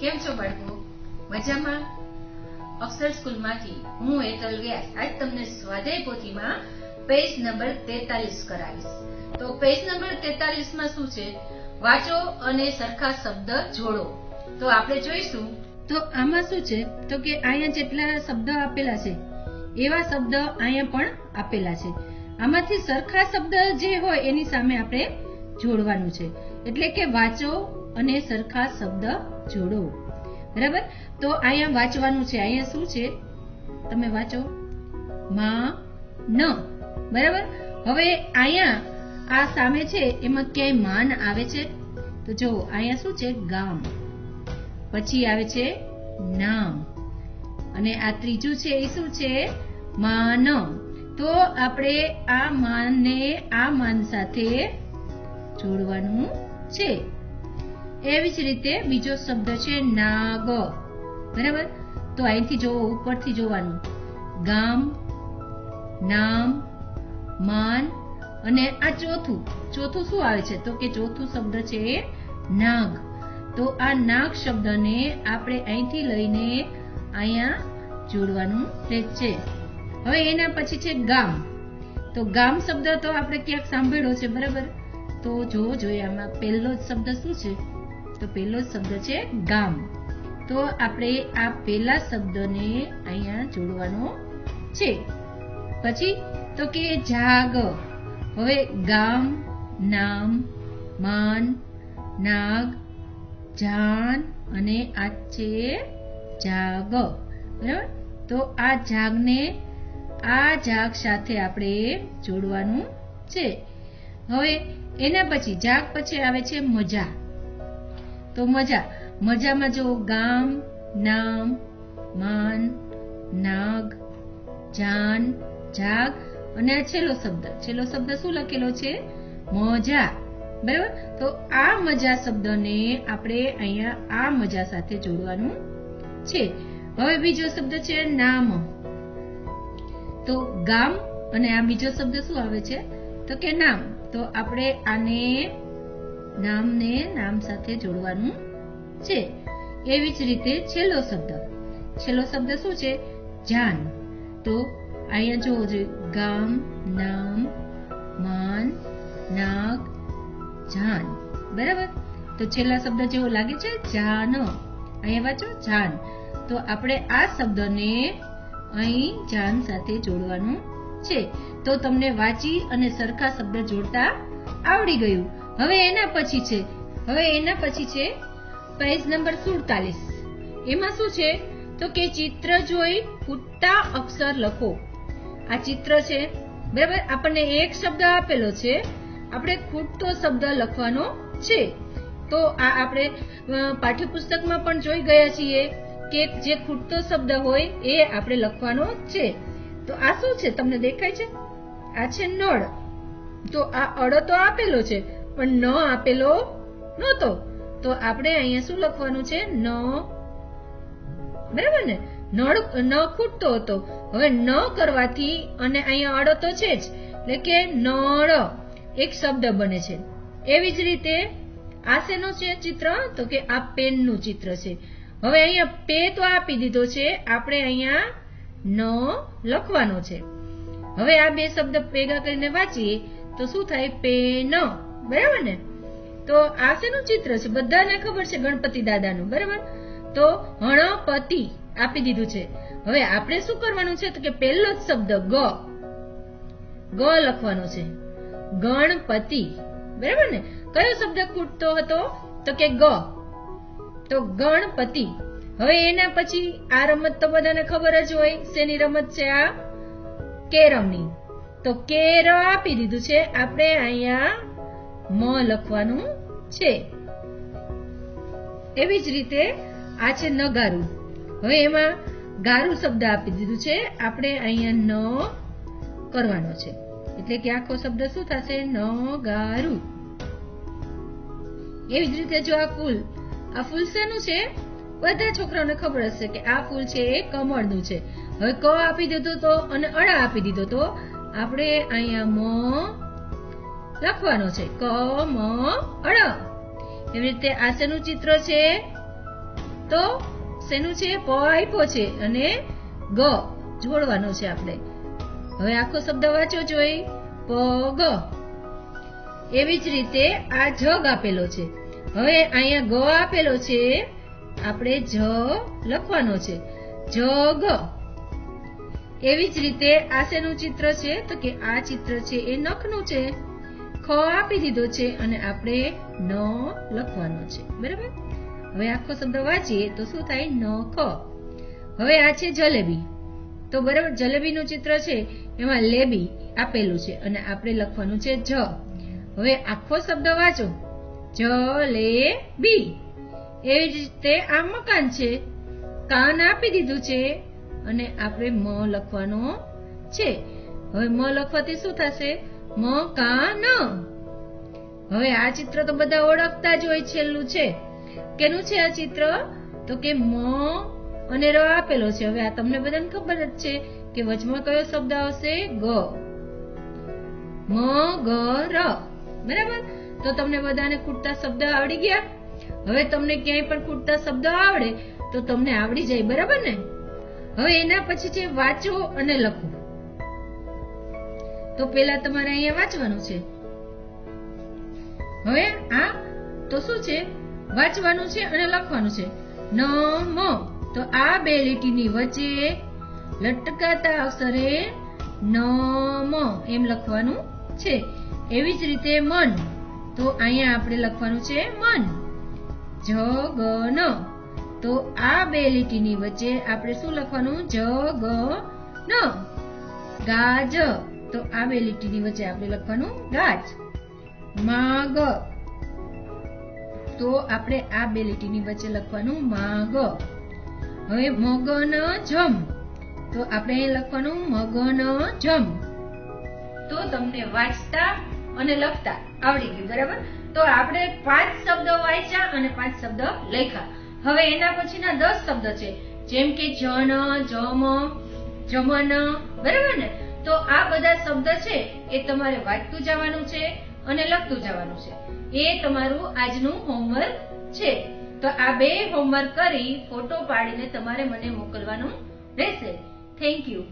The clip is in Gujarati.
કેમ છો બાળકો? મજામાં? અક્ષર સ્કૂલમાંથી હું હેતલ વ્યાસ આજ તમને સ્વાધ્યાય પોથીમાં પેજ નંબર 43 કરાવીશ. તો પેજ નંબર 43 માં શું છે? વાંચો અને સરખા શબ્દ જોડો. તો આપણે જોઈશું. તો આમાં શું છે? તો કે અહીંયા જેટલા શબ્દ આપેલા છે એવા શબ્દ અહીંયા પણ આપેલા છે. આમાંથી સરખા શબ્દ જે હોય એની સામે આપણે જોડવાનું છે. એટલે કે વાંચો અને સરખા શબ્દ જોડો. બરાબર? તો અહીંયા વાંચવાનું છે. અહીંયા શું છે? તમે વાંચો. માન. બરાબર? હવે અહીંયા આ સામે છે એમાં ક્યાંય માન આવે છે? તો જો અહીંયા શું છે? ગામ. પછી આવે છે નામ. અને આ ત્રીજું છે એ શું છે? માન. તો આપણે આ માનને આ માન સાથે જોડવાનું છે. એવી જ રીતે બીજો શબ્દ છે નાગ. બરાબર? તો અહીંથી જોવો, ઉપરથી જોવાનું. ગામ, નામ, માન અને આ ચોથું શું આવે છે? તો કે ચોથું શબ્દ છે નાગ. તો આ નાગ શબ્દને આપણે અહીંથી લઈને અહીંયા જોડવાનું છે. હવે એના પછી છે ગામ. તો ગામ શબ્દ તો આપણે ક્યાંક સાંભળ્યો છે. બરાબર? તો જોઈએ આમાં પહેલો જ શબ્દ શું છે? તો પહેલો જ શબ્દ છે ગામ. તો આપણે આ પહેલા શબ્દને અહીંયા જોડવાનો છે. પછી તો કે જાગ. હવે ગામ, નામ, માન, નાગ, જાન અને આ છે જાગ. બરાબર? તો આ જાગને આ જાગ સાથે આપણે જોડવાનું છે. હવે એના પછી જાગ પછી આવે છે મજા. તો મજામાં જો ગામ, નામ, માન, નાગ, જાન, જાગ અને આ છેલ્લો શબ્દ શું લખેલો છે? મજા. બરાબર? તો આ મજા શબ્દને આપણે અહીંયા આ મજા સાથે જોડવાનું છે. હવે બીજો શબ્દ છે નામ. તો ગામ અને આ બીજો શબ્દ શું આવે છે? તો કે નામ. તો આપણે આને નામને નામ સાથે જોડવાનું છે. એવી જ રીતે છેલ્લો શબ્દ શું છે? જાન. તો અહીંયા જોવો, ગામ, નામ, માન, નાગ, જાન. બરાબર? તો છેલ્લા શબ્દ જેવો લાગે છે જાન. અહીંયા વાંચો જાન. તો આપણે આ શબ્દને અહીં જાન સાથે જોડવાનું છે. તો તમને વાંચી અને સરખા શબ્દ જોડતા આવડી ગયું. હવે એના પછી છે પેજ નંબર 47. એમાં શું છે? તો કે ચિત્ર જોઈ ખૂટતા અક્ષર લખો. આ ચિત્ર છે. બરાબર? આપણને એક શબ્દ આપેલો છે, આપણે ખૂટતો શબ્દ લખવાનો છે. તો આ આપણે પાઠ્યપુસ્તકમાં પણ જોઈ ગયા છીએ કે જે ખૂટતો શબ્દ હોય એ આપણે લખવાનો છે. તો આ શું છે? તમને દેખાય છે? આ છે નળ. તો આ અડ તો આપેલો છે પણ ન આપેલો નહોતો. તો આપણે અહીંયા શું લખવાનું છે? ન. બરાબર ને? નળ ન ખૂટતો હતો. હવે ન કરવાથી અને અહીંયા અડ તો છે જ, એટલે કે નળ એક શબ્દ બને છે. એવી જ રીતે આ શેનું છે ચિત્ર? તો કે આ પેનનું ચિત્ર છે. હવે અહીંયા પે તો આપી દીધો છે, આપણે અહીંયા ન લખવાનો છે. હવે આ બે શબ્દ ભેગા કરીને વાંચીએ તો શું થાય? પેન. બરાબર ને? તો આ શેનું ચિત્ર છે? બધાને ખબર છે, ગણપતિ દાદાનું. બરાબર? તો ગણપતિ આપી દીધું છે. હવે આપણે શું કરવાનું છે? તો કે પહેલો જ શબ્દ ગ લખવાનો છે. ગણપતિ. બરાબર ને? કયો શબ્દ ખૂટતો હતો? તો કે ગ. તો ગણપતિ. હવે એના પછી આ રમત તો બધાને ખબર જ હોય. શેની રમત છે આ? કેરમની. તો કેર આપી દીધું છે, આપણે અહીંયા મ લખવાનું છે. એવી જ રીતે આ છે નગારું. હવે એમાં ગારું શબ્દ આપી દીધું છે, આપણે અહીંયા ન કરવાનો છે. એટલે કે આખો શબ્દ શું થશે? નગારું. એવી જ રીતે જો આ ફૂલ શેનું છે? બધા છોકરાઓને ખબર હશે કે આ ફૂલ છે એ કમળનું છે. હવે ક આપી દીધો તો અને અડા આપી દીધો તો આપણે અહીંયા મ લખવાનો છે. ક મ અડ. એવી રીતે આ શેનું ચિત્ર છે? તો શેનું છે પ આપ્યો છે અને ગ જોડવાનો છે આપણે. હવે આખો શબ્દ વાંચો જોઈ પગ. એવી જ રીતે આ જગ આપેલો છે. હવે અહીંયા ગ આપેલો છે, આપણે જ લખવાનો છે જગ. એવી જ રીતે આ શેનું ચિત્ર છે તો કે આ ચિત્ર છે એ નખનું છે. ખ આપી દીધો છે અને આપણે ન લખવાનો છે. બરાબર. હવે આખો શબ્દ વાંચીએ તો શું થાય નખ. હવે આ છે જલેબી. તો બરાબર જલેબીનું ચિત્ર છે એમાં લેબી આપેલું છે અને આપણે લખવાનું છે જ. હવે આખો શબ્દ વાંચો જલેબી. એવી જ રીતે આ મકાન છે, કાન આપી દીધું છે અને આપણે મ લખવાનો છે. હવે મ લખવાથી શું થશે મકાન. હવે આ ચિત્ર તો બધા ઓળખતા જ હોય. છેલ્લું છે કેનું છે આ ચિત્ર તો કે મ અને ર આપેલો છે. હવે આ તમને બધાને ખબર જ છે કે વચમાં કયો શબ્દ આવશે ગ. મ ગ ર. બરાબર. તો તમને બધાને ખૂટતા શબ્દ આવડી ગયા. હવે તમને ક્યાંય પણ ખૂટતા શબ્દ આવડે તો તમને આવડી જાય. બરાબર ને. હવે એના પછી છે વાંચો અને લખો. તો પેલા તમારે અહીંયા વાંચવાનું છે. હવે આ તો શું છે વાંચવાનું છે અને લખવાનું છે ન મ. તો આ બે લીટીની વચ્ચે લટકાતા અક્ષરે ન મ એમ લખવાનું છે. એવી જ રીતે મન. તો અહીંયા આપણે લખવાનું છે મન જ ગ ન. તો આ બે લીટીની વચ્ચે આપણે શું લખવાનું જ ગ ન. ગાજ. તો આ બે લીટીની વચ્ચે આપણે લખવાનું ગાજ. માગ. તો આપણે આ બે લીટીની વચ્ચે લખવાનું માગ. હવે મગન જમ. તો આપણે અહીં લખવાનું મગન જમ. તો તમને વાંચતા અને લખતા આવડી ગયું. બરાબર. તો આપણે 5 શબ્દો વાંચ્યા અને 5 શબ્દ લખ્યા. હવે એના પછીના 10 શબ્દ છે જેમ કે જન જમ જમન. બરાબર ને. તો આ બધા શબ્દ છે એ તમારે વાંચતું જવાનું છે અને લખતું જવાનું છે. એ તમારું આજનું હોમવર્ક છે. તો આ 2 હોમવર્ક કરી ફોટો પાડીને તમારે મને મોકલવાનું રહેશે. Thank you.